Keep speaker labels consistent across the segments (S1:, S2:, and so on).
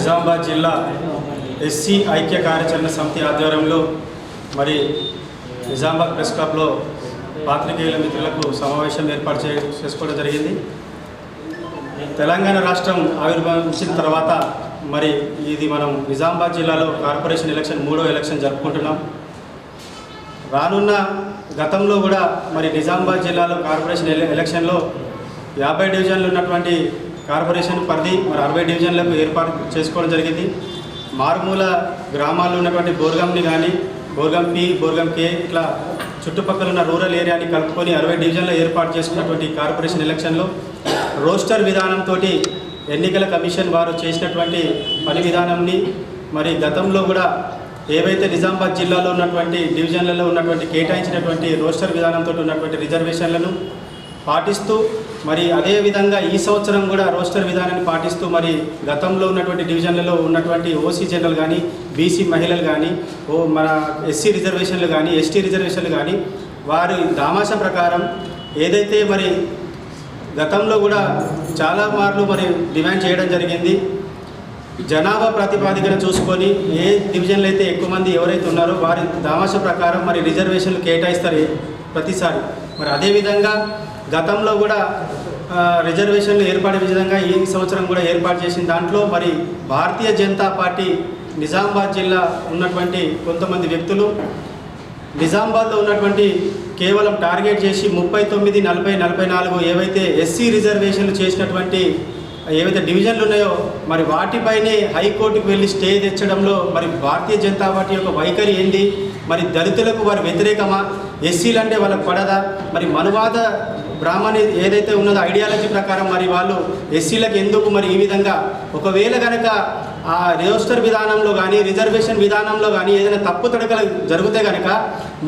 S1: నిజామాబాద్ జిల్లా ఎస్సీ ఐక్య కార్యాచరణ సమితి ఆధ్వర్యంలో మరి నిజామాబాద్ ప్రెస్ క్లబ్లో పాత్రికేయుల మిత్రులకు సమావేశం ఏర్పాటు చేసుకోవడం జరిగింది. తెలంగాణ రాష్ట్రం ఆవిర్భవించిన తర్వాత మరి ఇది మనం నిజామాబాద్ జిల్లాలో కార్పొరేషన్ ఎలక్షన్ 3వ ఎలక్షన్ జరుపుకుంటున్నాం. రానున్న గతంలో కూడా మరి నిజామాబాద్ జిల్లాలో కార్పొరేషన్ ఎలక్షన్లో 50 డివిజన్లు ఉన్నటువంటి కార్పొరేషన్ పరిధి మరి 60 డివిజన్లకు ఏర్పాటు చేసుకోవడం జరిగింది. మారుమూల గ్రామాల్లో ఉన్నటువంటి బోర్గంని కానీ బోర్గం పి, బోర్గం కే ఇట్లా చుట్టుపక్కల ఉన్న రూరల్ ఏరియాని కలుపుకొని 60 డివిజన్లో ఏర్పాటు చేసుకున్నటువంటి కార్పొరేషన్ ఎలక్షన్లో రోస్టర్ విధానంతో ఎన్నికల కమిషన్ వారు చేసినటువంటి పని విధానంని మరి గతంలో కూడా ఏవైతే నిజామాబాద్ జిల్లాలో ఉన్నటువంటి డివిజన్లలో ఉన్నటువంటి కేటాయించినటువంటి రోస్టర్ విధానంతో ఉన్నటువంటి రిజర్వేషన్లను పాటిస్తూ మరి అదేవిధంగా ఈ సంవత్సరం కూడా రోస్టర్ విధానాన్ని పాటిస్తూ మరి గతంలో ఉన్నటువంటి డివిజన్లలో ఉన్నటువంటి ఓసీ జనరల్ కానీ బీసీ మహిళలు కానీ మన ఎస్సీ రిజర్వేషన్లు కానీ ఎస్టీ రిజర్వేషన్లు కానీ వారి దామాష ప్రకారం ఏదైతే మరి గతంలో కూడా చాలా మార్లు మరి డిమాండ్ చేయడం జరిగింది. జనాభా ప్రాతిపాదికన చూసుకొని ఏ డివిజన్లో అయితే ఎక్కువ మంది ఎవరైతే ఉన్నారో వారి దామాష ప్రకారం మరి రిజర్వేషన్లు కేటాయిస్తారు ప్రతిసారి. మరి అదేవిధంగా గతంలో కూడా రిజర్వేషన్లు ఏర్పడే విధంగా ఈ సంవత్సరం కూడా ఏర్పాటు చేసిన దాంట్లో మరి భారతీయ జనతా పార్టీ నిజామాబాద్ జిల్లా ఉన్నటువంటి కొంతమంది వ్యక్తులు నిజామాబాద్లో ఉన్నటువంటి కేవలం టార్గెట్ చేసి 39, 40, 44 ఏవైతే ఎస్సీ రిజర్వేషన్లు చేసినటువంటి ఏవైతే డివిజన్లు ఉన్నాయో మరి వాటిపైనే హైకోర్టుకు వెళ్ళి స్టే తెచ్చడంలో మరి భారతీయ జనతా పార్టీ యొక్క వైఖరి ఏంది? మరి దళితులకు వారి వ్యతిరేకమా? ఎస్సీలు అంటే వాళ్ళకు పడదా? మరి మనువాద బ్రాహ్మణి ఏదైతే ఉన్నదో ఐడియాలజీ ప్రకారం మరి వాళ్ళు ఎస్సీలకు ఎందుకు మరి ఈ విధంగా ఒకవేళ కనుక ఆ రోస్టర్ విధానంలో కానీ రిజర్వేషన్ విధానంలో కానీ ఏదైనా తప్పు తడకలు జరిగితే కనుక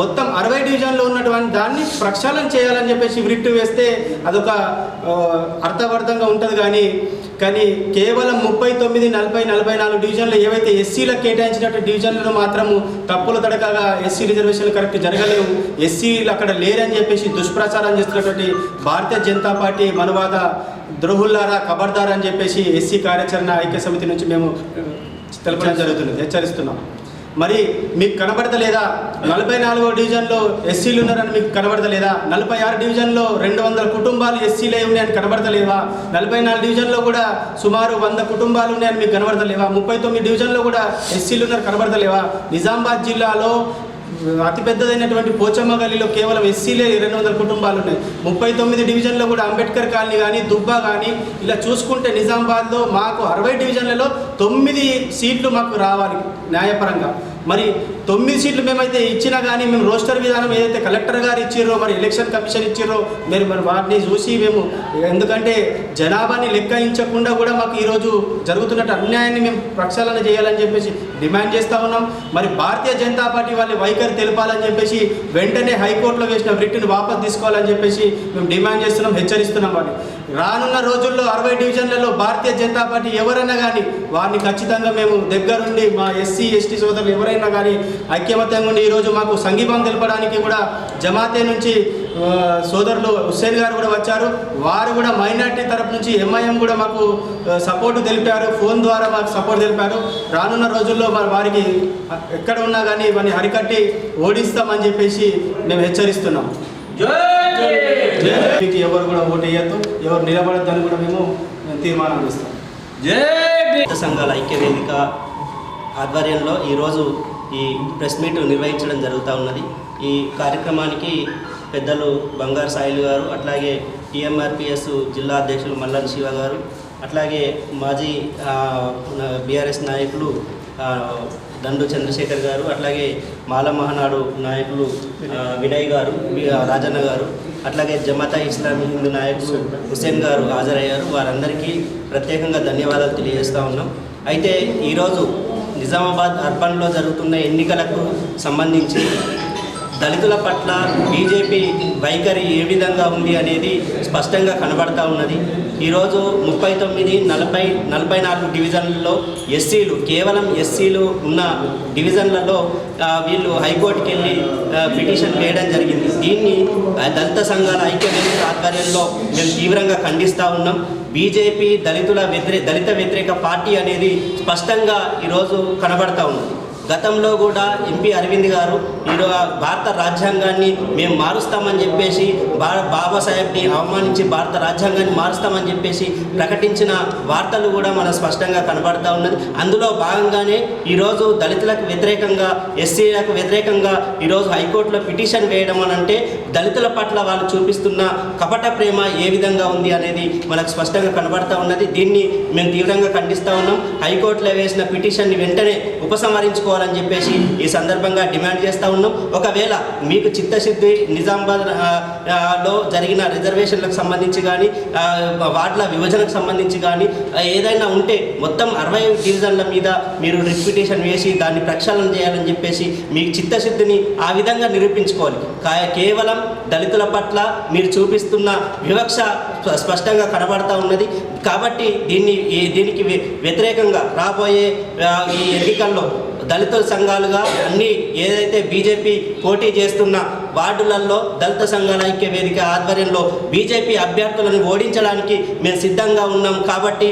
S1: మొత్తం 60 డివిజన్లో ఉన్నటువంటి దాన్ని ప్రక్షాళన చేయాలని చెప్పేసి రిట్ వేస్తే అదొక అర్థవర్ధంగా ఉంటుంది. కానీ కేవలం 39, 40, 44 డివిజన్లు ఏవైతే ఎస్సీలకు కేటాయించినట్టు డివిజన్లను మాత్రము తప్పుల తడకగా ఎస్సీ రిజర్వేషన్లు కరెక్ట్ జరగలేవు, ఎస్సీలు అక్కడ లేరని చెప్పేసి దుష్ప్రచారం చేస్తున్నటువంటి భారతీయ జనతా పార్టీ మనువాద ద్రోహుల్లారా ఖబర్దార్ అని చెప్పేసి ఎస్సీ కార్యాచరణ ఐక్య సమితి నుంచి మేము తెలపడం జరుగుతుంది, హెచ్చరిస్తున్నాం. మరి మీకు కనబడతలేదా 44వ డివిజన్లో ఎస్సీలు ఉన్నారని మీకు కనబడతలేదా? 46 డివిజన్లో 200 కుటుంబాలు ఎస్సీలే ఉన్నాయని కనబడతలేవా? 44 డివిజన్లో కూడా సుమారు 100 కుటుంబాలు ఉన్నాయని మీకు కనబడతలేవా? 39 డివిజన్లో కూడా ఎస్సీలు ఉన్నారు కనబడతలేవా? నిజామాబాద్ జిల్లాలో అతిపెద్దదైనటువంటి పోచమ్మ గల్లీలో కేవలం ఎస్సీలే 200 కుటుంబాలు ఉన్నాయి. 39 డివిజన్లో కూడా అంబేద్కర్ కాలనీ కానీ దుబ్బా కానీ ఇలా చూసుకుంటే నిజామాబాద్లో మాకు 60 డివిజన్లలో 9 సీట్లు మాకు రావాలి న్యాయపరంగా. మరి 9 సీట్లు మేమైతే ఇచ్చినా కానీ మేము రోస్టర్ విధానం ఏదైతే కలెక్టర్ గారు ఇచ్చిర్రో మరి ఎలక్షన్ కమిషన్ ఇచ్చిర్రో మరి వాటిని చూసి మేము ఎందుకంటే జనాభాని లెక్కించకుండా కూడా మాకు ఈరోజు జరుగుతున్నట్టు అన్యాయాన్ని మేము ప్రక్షాళన చేయాలని చెప్పేసి డిమాండ్ చేస్తూ ఉన్నాం. మరి భారతీయ జనతా పార్టీ వాళ్ళ వైఖరి తెలపాలని చెప్పేసి వెంటనే హైకోర్టులో వేసిన రిట్ని వాపసు తీసుకోవాలని చెప్పేసి మేము డిమాండ్ చేస్తున్నాం, హెచ్చరిస్తున్నాం. వాటిని రానున్న రోజుల్లో 60 డివిజన్లలో భారతీయ జనతా పార్టీ ఎవరైనా కానీ వారిని ఖచ్చితంగా మేము దగ్గరుండి మా ఎస్సీ ఎస్టీ సోదరులు ఎవరైనా కానీ ఐక్యమత్యంగా ఉండి ఈరోజు మాకు సంఘీభావం తెలపడానికి కూడా జమాతే నుంచి సోదరులు హుస్సేన్ గారు కూడా వచ్చారు. వారు కూడా మైనార్టీ తరపు నుంచి ఎంఐఎం కూడా మాకు సపోర్టు తెలిపారు, ఫోన్ ద్వారా మాకు సపోర్ట్ తెలిపారు. రానున్న రోజుల్లో వారికి ఎక్కడ ఉన్నా కానీ వారిని హరికట్టి ఓడిస్తామని చెప్పేసి మేము హెచ్చరిస్తున్నాం. ఎవరు కూడా ఓటు వేయద్దు, ఎవరు నిలబడద్దని కూడా మేము తీర్మానం చేస్తాం.
S2: సంఘాల ఐక్య వేదిక ఆధ్వర్యంలో ఈరోజు ఈ ప్రెస్ మీట్ నిర్వహించడం జరుగుతూ ఉన్నది. ఈ కార్యక్రమానికి పెద్దలు బంగారు సాయిలు గారు, అట్లాగే టీఎంఆర్పిఎస్ జిల్లా అధ్యక్షులు మల్లాది శివ గారు, అట్లాగే మాజీ బీఆర్ఎస్ నాయకులు దండు చంద్రశేఖర్ గారు, అట్లాగే మాల మహానాడు నాయకులు వినయ్ గారు, రాజన్న గారు, అట్లాగే జమాతా ఇస్లామీ హిందూ నాయకులు హుస్సేన్ గారు హాజరయ్యారు. వారందరికీ ప్రత్యేకంగా ధన్యవాదాలు తెలియజేస్తూ ఉన్నాం. అయితే ఈరోజు నిజామాబాద్ అర్బన్లో జరుగుతున్న ఎన్నికలకు సంబంధించి దళితుల పట్ల బీజేపీ వైఖరి ఏ విధంగా ఉంది అనేది స్పష్టంగా కనబడతా ఉన్నది. ఈరోజు 39, 40, 44 డివిజన్లలో ఎస్సీలు, కేవలం ఎస్సీలు ఉన్న డివిజన్లలో వీళ్ళు హైకోర్టుకి వెళ్ళి పిటిషన్ వేయడం జరిగింది. దీన్ని దళిత సంఘాల ఐక్యవేదిక ఆధ్వర్యంలో మేము తీవ్రంగా ఖండిస్తూ ఉన్నాం. బీజేపీ దళిత వ్యతిరేక పార్టీ అనేది స్పష్టంగా ఈరోజు కనబడతా ఉంది. గతంలో కూడా ఎంపీ అరవింద్ గారు భారత రాజ్యాంగాన్ని మేము మారుస్తామని చెప్పేసి బాబాసాహెబ్ని అవమానించి భారత రాజ్యాంగాన్ని మారుస్తామని చెప్పేసి ప్రకటించిన వార్తలు కూడా మనం స్పష్టంగా కనబడతా ఉన్నది. అందులో భాగంగానే ఈరోజు దళితులకు వ్యతిరేకంగా, ఎస్సీలకు వ్యతిరేకంగా ఈరోజు హైకోర్టులో పిటిషన్ వేయడం అని అంటే దళితుల పట్ల వాళ్ళు చూపిస్తున్న కపట ప్రేమ ఏ విధంగా ఉంది అనేది మనకు స్పష్టంగా కనబడతా ఉన్నది. దీన్ని మేము తీవ్రంగా ఖండిస్తూ ఉన్నాం. హైకోర్టులో వేసిన పిటిషన్ని వెంటనే ఉపసంహరించుకోవాలని చెప్పేసి ఈ సందర్భంగా డిమాండ్ చేస్తూ ఉన్నాం. ఒకవేళ మీకు చిత్తశుద్ధి నిజామాబాద్లో జరిగిన రిజర్వేషన్లకు సంబంధించి కానీ, వార్డుల విభజనకు సంబంధించి కానీ ఏదైనా ఉంటే మొత్తం 60 డివిజన్ల మీద మీరు రిట్ పిటిషన్ వేసి దాన్ని ప్రక్షాళన చేయాలని చెప్పేసి మీ చిత్తశుద్ధిని ఆ విధంగా నిరూపించుకోవాలి. కేవలం దళితుల పట్ల మీరు చూపిస్తున్న వివక్ష స్పష్టంగా కనబడతా ఉన్నది. కాబట్టి దీనికి వ్యతిరేకంగా రాబోయే ఈ ఎన్నికల్లో దళిత సంఘాలుగా అన్ని ఏదైతే బీజేపీ పోటీ చేస్తున్న వార్డులలో దళిత సంఘాల ఐక్య వేదిక ఆధ్వర్యంలో బీజేపీ అభ్యర్థులను ఓడించడానికి మేము సిద్ధంగా ఉన్నాం. కాబట్టి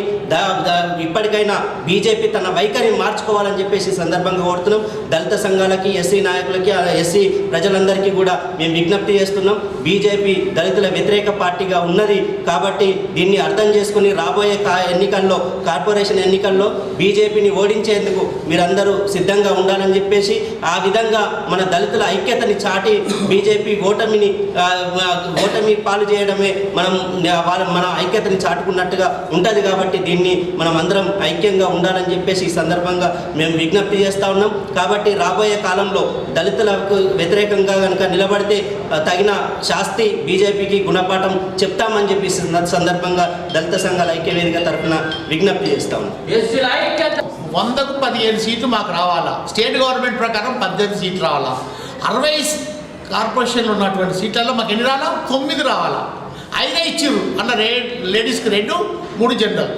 S2: ఇప్పటికైనా బీజేపీ తన వైఖరి మార్చుకోవాలని చెప్పేసి సందర్భంగా కోరుతున్నాం. దళిత సంఘాలకి, ఎస్సీ నాయకులకి, ఎస్సీ ప్రజలందరికీ కూడా మేము విజ్ఞప్తి చేస్తున్నాం. బీజేపీ దళితుల వ్యతిరేక పార్టీగా ఉన్నది. కాబట్టి దీన్ని అర్థం చేసుకుని రాబోయే ఎన్నికల్లో, కార్పొరేషన్ ఎన్నికల్లో బీజేపీని ఓడించేందుకు మీరందరూ సిద్ధంగా ఉండాలని చెప్పేసి, ఆ విధంగా మన దళితుల ఐక్యతని చాటి బీజేపీ ఓటమి పాలు చేయడమే మన ఐక్యతని చాటుకున్నట్టుగా ఉంటుంది. కాబట్టి దీన్ని మనం అందరం ఐక్యంగా ఉండాలని చెప్పేసి ఈ సందర్భంగా మేము విజ్ఞప్తి చేస్తూ ఉన్నాం. కాబట్టి రాబోయే కాలంలో దళితులకు వ్యతిరేకంగా కనుక నిలబడితే తగిన శాస్తి బీజేపీకి గుణపాఠం చెప్తామని చెప్పి సందర్భంగా దళిత సంఘాల ఐక్యవేదిక తరఫున విజ్ఞప్తి చేస్తాం.
S3: 100కు 15 సీట్లు మాకు రావాలా, స్టేట్ గవర్నమెంట్ ప్రకారం 18 సీట్లు రావాలా. 60 కార్పొరేషన్లు ఉన్నటువంటి సీట్లలో మాకు ఎన్ని రావాలా? 9 రావాలా. 5 ఇచ్చిర్రు అన్న, లేడీస్కి 2, 3 జనరల్.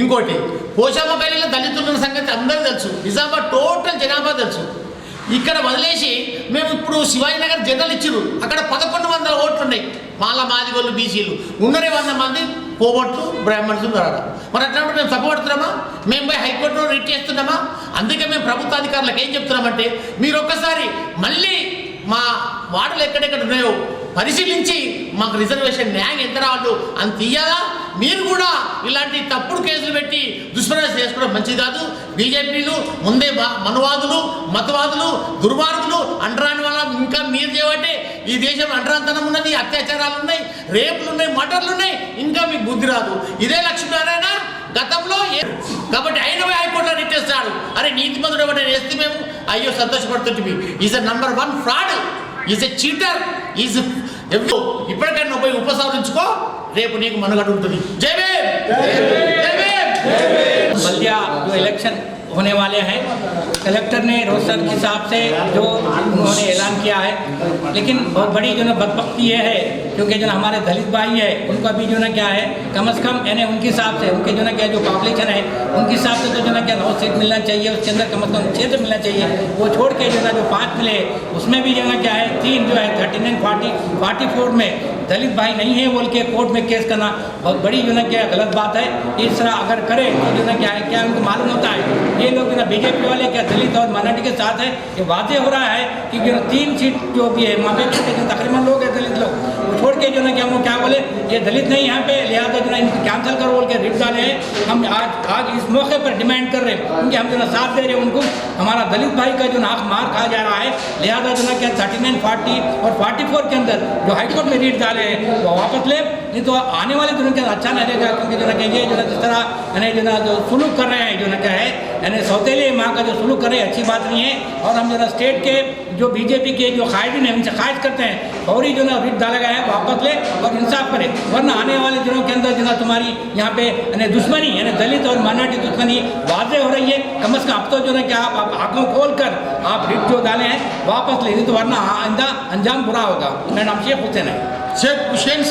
S3: ఇంకోటి పోషామకైలో దళితుల సంగతి అందరికీ తెలుసు. నిజామాబాద్ టోటల్ జనాభా తెలుసు. ఇక్కడ వదిలేసి మేము ఇప్పుడు శివాజీ నగర్ జనరల్ ఇచ్చిర్రు, అక్కడ 1100 ఓట్లు ఉన్నాయి. మాదిగోళ్ళు, బీసీలు ఉన్నరే 100 మంది పోగొట్లు, బ్రాహ్మణ్స్ ఉన్నారా? మరి అట్లాంటి మేము తప్పబడుతున్నామా? మేము పోయి హైకోర్టులో రిట్ చేస్తున్నామా? అందుకే మేము ప్రభుత్వ అధికారులకు ఏం చెప్తున్నామంటే, మీరు ఒక్కసారి మళ్ళీ మా వార్డులు ఎక్కడెక్కడ ఉన్నాయో పరిశీలించి మాకు రిజర్వేషన్ న్యాయం ఎంత రావాలో అని తీయాలా. మీరు కూడా ఇలాంటి తప్పుడు కేసులు పెట్టి దుష్ప్రయోగం చేసుకోవడం మంచిది కాదు. బీజేపీలు ముందే మనువాదులు, మతవాదులు, దుర్మార్గులు, అంటరాని వల్ల ఇంకా మీరు చేయబట్టే ఈ దేశం అంటరాంతనం ఉన్నది, అత్యాచారాలు ఉన్నాయి, రేపులు ఉన్నాయి, మర్డర్లు ఉన్నాయి. ఇంకా మీకు బుద్ధి రాదు. ఇదే లక్ష్మీనారాయణ గతంలో కాబట్టి ఆయన హైకోర్టులో రిట్ చేస్తాడు. అరే నీతిమంతుడు ఎవరైనా వేస్తే మేము అయ్యో సంతోషపడుతుంటే is a number 1 fraud, is a cheater, is ఇప్పటికైనా పోయి ఉపసంహరించుకో, రేపు నీకు మనుగడ ఉంటుంది. జై భీమ్, జై భీమ్.
S4: बल्दिया जो इलेक्शन होने वाले हैं, कलेक्टर ने रोस्टर के हिसाब से जो उन्होंने ऐलान किया है, लेकिन बहुत बड़ी जो है बदबख्ती ये है क्योंकि जो हमारे दलित भाई है उनको अभी जो है क्या है कम से कम यानी उनके हिसाब से उनके जो है क्या जो पॉपुलेशन है उनके हिसाब से तो जो है क्या 9 सीट मिलना चाहिए, उसके अंदर कम से कम 6 तो मिलना चाहिए। वो छोड़ के जो है जो 5 मिले उसमें भी जो है क्या है 3 जो है 39, 40, 44 में दलित भाई नहीं है बोल के कोर्ट में केस करना बहुत बड़ी जो है क्या गलत बात है। इस तरह अगर करे तो जो है क्या है, क्या उनको मालूम होता है ये लोग जो है बीजेपी वाले क्या दलित और माइनॉरिटी के साथ है। ये वादे हो रहा है कि जो 3 सीट जो भी है वहाँ पे तकरीबन लोग हैं दलित लोग, वो छोड़ के जो है क्या वो क्या बोले ये दलित नहीं यहाँ पे, लिहाजा जो है इनको कैंसिल करो बोल के रिट डाले हैं। हम आज इस मौके पर डिमांड कर रहे हैं क्योंकि हम जो है साथ दे रहे हैं उनको, हमारा दलित भाई का जो नाक मार खा जा रहा है। लिहाजा जो है क्या 39, 40 और 44 के अंदर जो हाईकोर्ट में रिट डाले हैं वो वापस ले नहीं तो आने वाले दिनों के अंदर अच्छा नहीं रहेगा, क्योंकि जो ना कहेंगे जो ना जिस तरह यानी जो ना जो सुलूक कर रहे हैं जो ना क्या है यानी सौतेले माँ का जो सुलूक कर रहे हैं अच्छी बात नहीं है। और हम जो ना स्टेट के जो बीजेपी के जो कायदीन हैं उनसे ख्वाहिश करते हैं फौरी जो ना रिट डाला गया है वापस ले और इंसाफ करे, वरना आने वाले दिनों के अंदर जो ना तुम्हारी यहाँ पे यानी दुश्मनी यानी दलित और माइनॉरिटी दुश्मनी वाज़ेह हो रही है। कम से कम अब तो जो ना क्या आप आंखों खोल कर आप रिट जो डाले हैं वापस ले, नहीं तो वरना आइंदा अंजाम बुरा होगा। मेरा नाम शेख हुसैन है।
S3: शेख हुसैन साहब